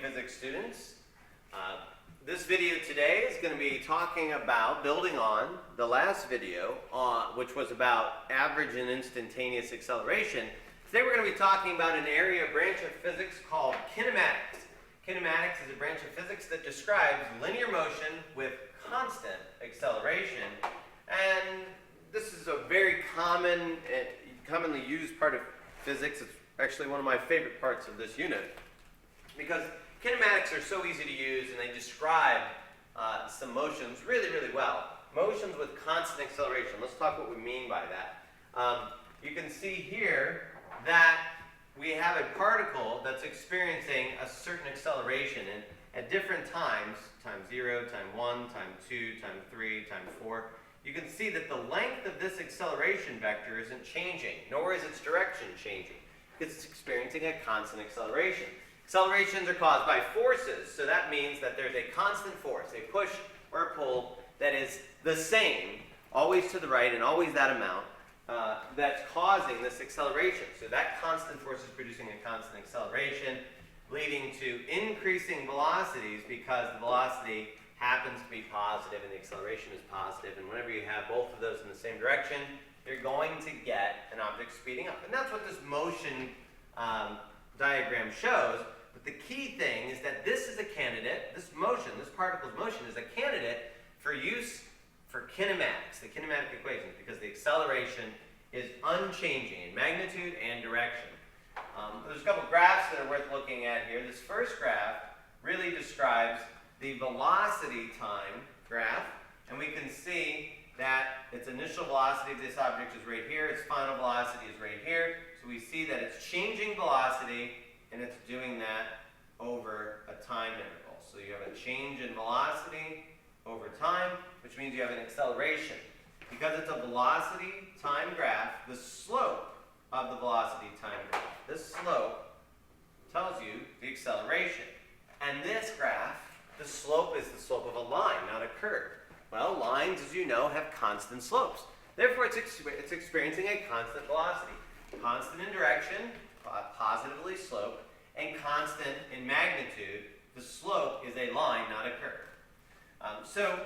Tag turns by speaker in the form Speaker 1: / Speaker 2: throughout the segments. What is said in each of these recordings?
Speaker 1: physics students. This video today is going to be talking about building on the last video, which was about average and instantaneous acceleration. Today we're going to be talking about an area, a branch of physics called kinematics. Kinematics is a branch of physics that describes linear motion with constant acceleration. And this is a very commonly used part of physics. It's actually one of my favorite parts of this unit because kinematics are so easy to use and they describe some motions really, really well. Motions with constant acceleration. Let's talk what we mean by that. You can see here that we have a particle that's experiencing a certain acceleration and at different times, time 0, time 1, time 2, time 3, time 4, you can see that the length of this acceleration vector isn't changing, nor is its direction changing. It's experiencing a constant acceleration. Accelerations are caused by forces, so that means that there's a constant force, a push or a pull that is the same, always to the right and always that amount, that's causing this acceleration. So that constant force is producing a constant acceleration, leading to increasing velocities because the velocity happens to be positive and the acceleration is positive. And whenever you have both of those in the same direction, you're going to get an object speeding up. And that's what this motion diagram shows. But the key thing is that this is a candidate, this motion, this particle's motion is a candidate for use for kinematics, the kinematic equations, because the acceleration is unchanging in magnitude and direction. There's a couple graphs that are worth looking at here. This first graph really describes the velocity time graph, and we can see that its initial velocity of this object is right here, its final velocity is right here. So we see that it's changing velocity, and it's doing that over a time interval. So you have a change in velocity over time, which means you have an acceleration. Because it's a velocity time graph, the slope of the velocity time graph, this slope tells you the acceleration. And this graph, the slope is the slope of a line, not a curve. Well, lines, as you know, have constant slopes. Therefore, it's experiencing a constant velocity. Constant in direction, positively sloped, and constant in magnitude. The slope is a line, not a curve. So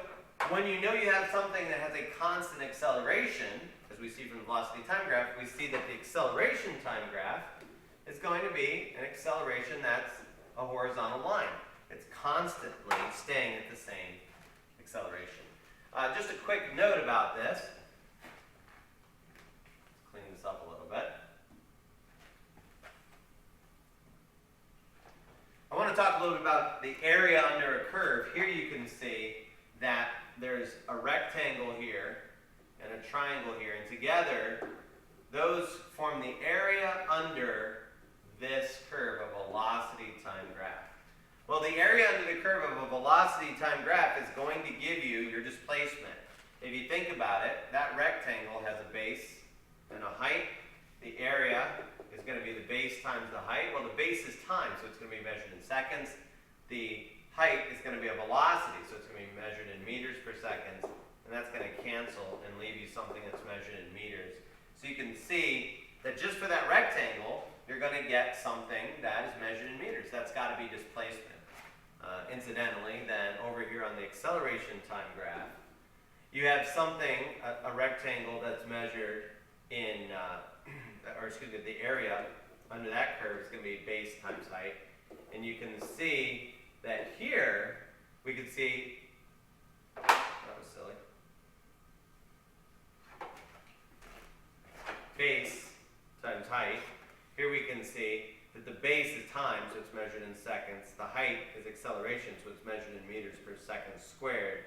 Speaker 1: when you know you have something that has a constant acceleration, as we see from the velocity time graph, we see that the acceleration time graph is going to be an acceleration that's a horizontal line. It's constantly staying at the same acceleration. Just a quick note about this. Let's clean this up a little bit. I want to talk a little bit about the area under a curve. Here you can see that there's a rectangle here and a triangle here, and together those form the area under this curve, a velocity time graph. Well, the area under the curve of a velocity time graph is going to give you your displacement. If you think about it, that rectangle has a base and a height. The area is going to be the base times the height. Well, the base is time, so it's going to be measured in seconds. The height is going to be a velocity, so it's going to be measured in meters per second. And that's going to cancel and leave you something that's measured in meters. So you can see that just for that rectangle, you're going to get something that is measured in meters. That's got to be displacement. Incidentally, then over here on the acceleration time graph, you have something, a rectangle that's measured in, the area under that curve is going to be base times height. And you can see that here, we can see, that was silly, base times height. Here we can see that the base is time, so it's measured in seconds. The height is acceleration, so it's measured in meters per second squared.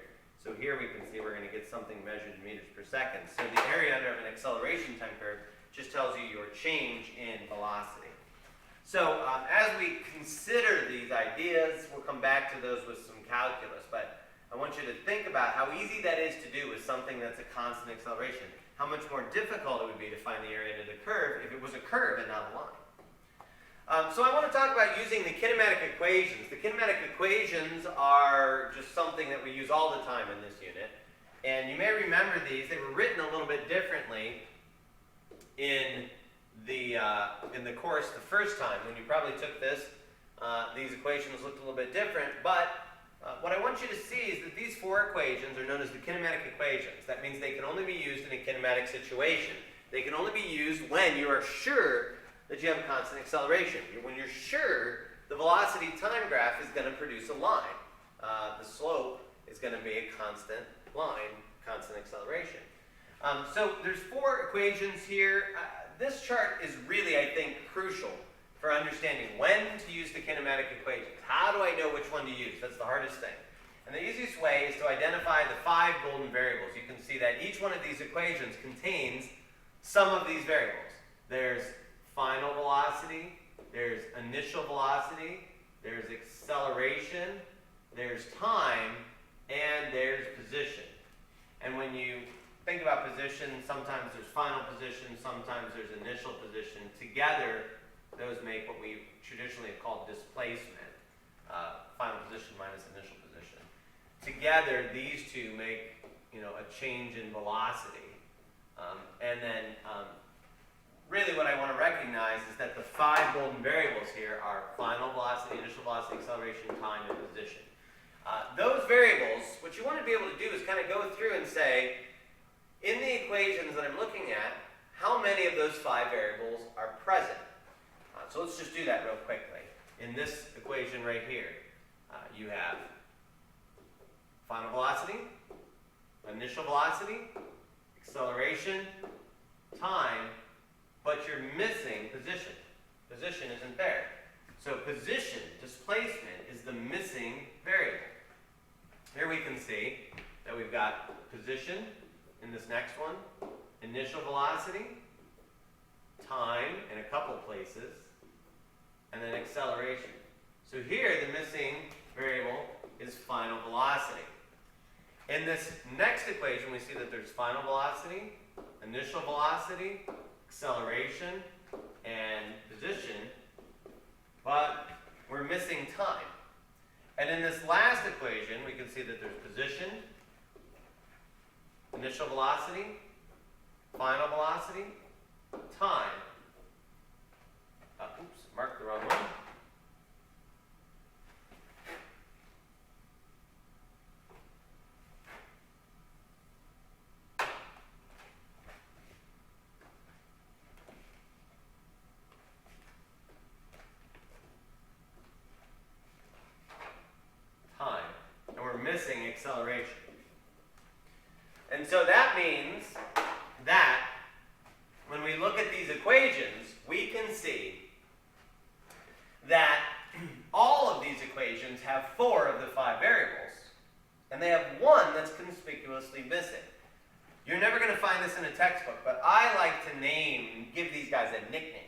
Speaker 1: So here we can see we're going to get something measured in meters per second. So the area under an acceleration time curve just tells you your change in velocity. So as we consider these ideas, we'll come back to those with some calculus. But I want you to think about how easy that is to do with something that's a constant acceleration. How much more difficult it would be to find the area under the curve if it was a curve and not a line. So I want to talk about using the kinematic equations. The kinematic equations are just something that we use all the time in this unit. And you may remember these. They were written a little bit differently in the course the first time when you probably took this these equations looked a little bit different, but what I want you to see is that these four equations are known as the kinematic equations. That means they can only be used in a kinematic situation. They can only be used when you are sure that you have a constant acceleration. When you're sure the velocity time graph is going to produce a line. The slope is going to be a constant line, constant acceleration. So there's four equations here. This chart is really, I think, crucial for understanding when to use the kinematic equations. How do I know which one to use? That's the hardest thing. And the easiest way is to identify the 5 golden variables. You can see that each one of these equations contains some of these variables. There's final velocity, there's initial velocity, there's acceleration, there's time, and there's position. And when you think about position, sometimes there's final position, sometimes there's initial position. Together, those make what we traditionally have called displacement. Final position minus initial position. Together, these two make, a change in velocity. And then, really what I want to recognize is that the 5 golden variables here are final velocity, initial velocity, acceleration, time, and position. Those variables, what you want to be able to do is kind of go through and say, in the equations that I'm looking at, how many of those 5 variables are present? So let's just do that real quickly. In this equation right here, you have final velocity, initial velocity, acceleration, time, but you're missing position. Position isn't there. So position, displacement, is the missing variable. Here we can see that we've got position in this next one, initial velocity, time in a couple places, and then acceleration. So here the missing variable is final velocity. In this next equation, we see that there's final velocity, initial velocity, acceleration, and position, but we're missing time. And in this last equation, we can see that there's position, initial velocity, final velocity, time. Oops, marked the wrong one. Time. And we're missing acceleration. And so that means that when we look at these equations, we can see that all of these equations have 4 of the 5 variables, and they have 1 that's conspicuously missing. You're never going to find this in a textbook, but I like to give these guys a nickname.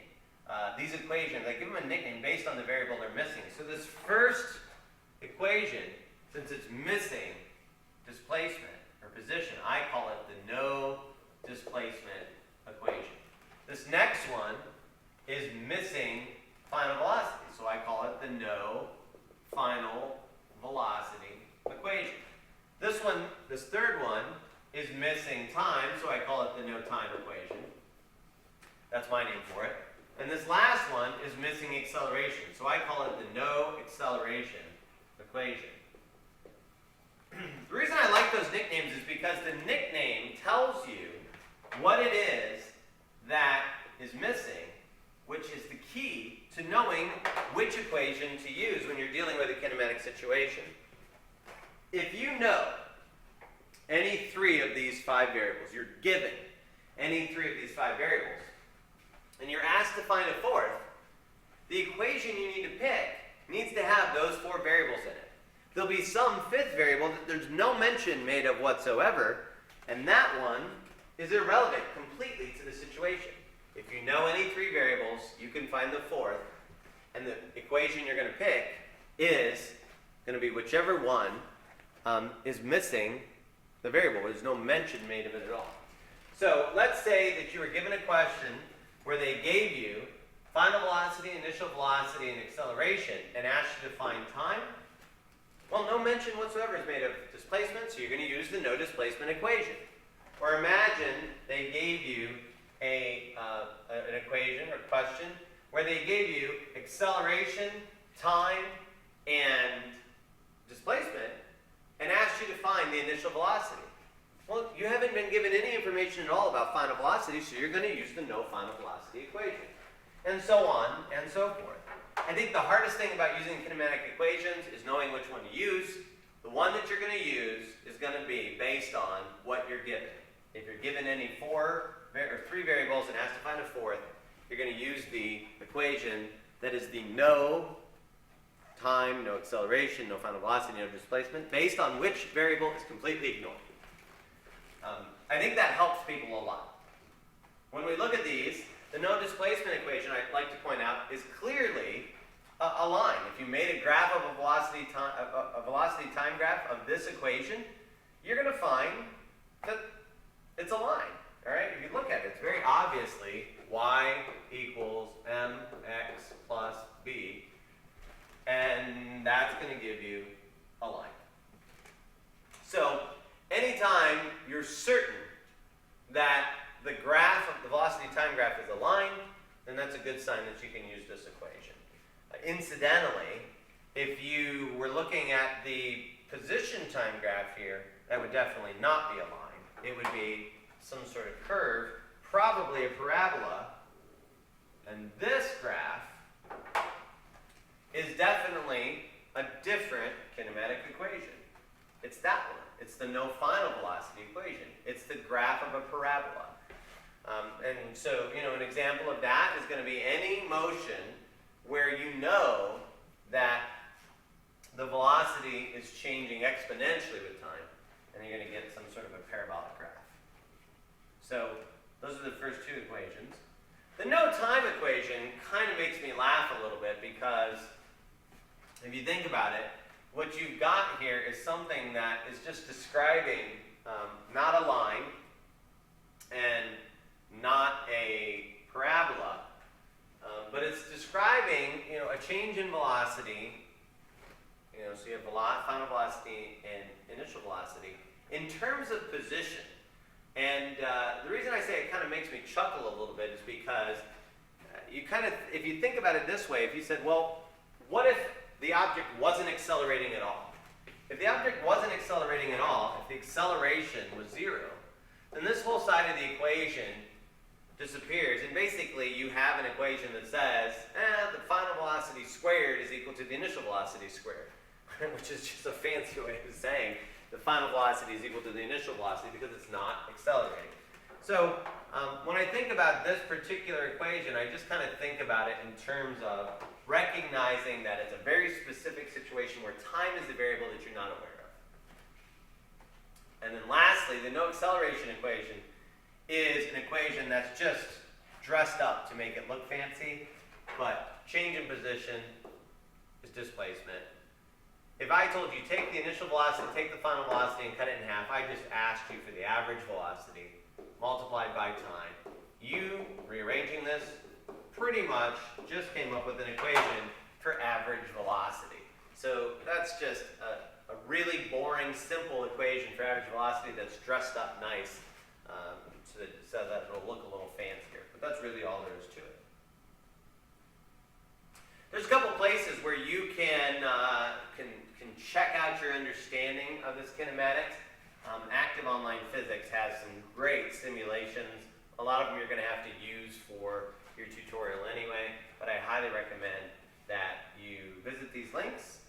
Speaker 1: These equations, I give them a nickname based on the variable they're missing. So this first equation, since it's missing displacement or position, I call it the no displacement equation. This next one is missing final velocity, so I call it the no final velocity equation. This third one, is missing time, so I call it the no time equation. That's my name for it. And this last one is missing acceleration, so I call it the no acceleration equation. The reason I like those nicknames is because the nickname tells you what it is that is missing, which is the key to knowing which equation to use when you're dealing with a kinematic situation. If you know any 3 of these 5 variables, you're given any 3 of these 5 variables, and you're asked to find a 4th, the equation you need to pick needs to have those 4 variables in it. There'll be some 5th variable that there's no mention made of whatsoever, and that one is irrelevant completely to the situation. If you know any 3 variables, you can find the 4th, and the equation you're going to pick is going to be whichever one is missing the variable. There's no mention made of it at all. So let's say that you were given a question where they gave you final velocity, initial velocity, and acceleration, and asked you to find time. Well, no mention whatsoever is made of displacement, so you're going to use the no displacement equation. Or imagine they gave you an equation or question where they gave you acceleration time and displacement and asks you to find the initial velocity. Well, you haven't been given any information at all about final velocity, so you're going to use the no final velocity equation. And so on and so forth. I think the hardest thing about using kinematic equations is knowing which one to use. The one that you're going to use is going to be based on what you're given. If you're given any 3 variables and asked to find a fourth, you're going to use the equation that is the no time, no acceleration, no final velocity, no displacement, based on which variable is completely ignored. I think that helps people a lot. When we look at these, the no displacement equation, I'd like to point out, is clearly a line. If you made a graph of a velocity time graph of this equation, you're going to find that it's a line. All right? If you look at it, it's very obviously y equals mx plus b, and that's going to give you a line. So anytime you're certain that the graph of the velocity time graph is a line, then that's a good sign that you can use this equation. Incidentally, if you were looking at the position time graph here, that would definitely not be a line. It would be some sort of curve, probably a parabola, and this graph is definitely a different kinematic equation. It's that one. It's the no final velocity equation. It's the graph of a parabola. And so, an example of that is going to be any motion where you know that the velocity is changing exponentially with time, and you're going to get some sort of a parabolic graph. So those are the first two equations. The no time equation kind of makes me laugh a little bit because if you think about it, what you've got here is something that is just describing not a line and not a parabola, but it's describing a change in velocity. So you have final velocity and initial velocity in terms of position. And the reason I say it kind of makes me chuckle a little bit is because if you think about it this way, if you said, well, what if the object wasn't accelerating at all? If the object wasn't accelerating at all, if the acceleration was 0, then this whole side of the equation disappears, and basically you have an equation that says the final velocity squared is equal to the initial velocity squared, which is just a fancy way of saying the final velocity is equal to the initial velocity because it's not accelerating. So when I think about this particular equation, I just kind of think about it in terms of recognizing that it's a very specific situation where time is the variable that you're not aware of. And then lastly, the no acceleration equation is an equation that's just dressed up to make it look fancy, but change in position is displacement. If I told you take the initial velocity, take the final velocity, and cut it in half, I just asked you for the average velocity multiplied by time. You, rearranging this, pretty much just came up with an equation for average velocity. So that's just a really boring, simple equation for average velocity that's dressed up nice so that it'll look a little fancier. But that's really all there is to it. There's a couple places where you can check out your understanding of this kinematics. Active Online Physics has some great simulations. A lot of them you're going to have to use for your tutorial anyway, but I highly recommend that you visit these links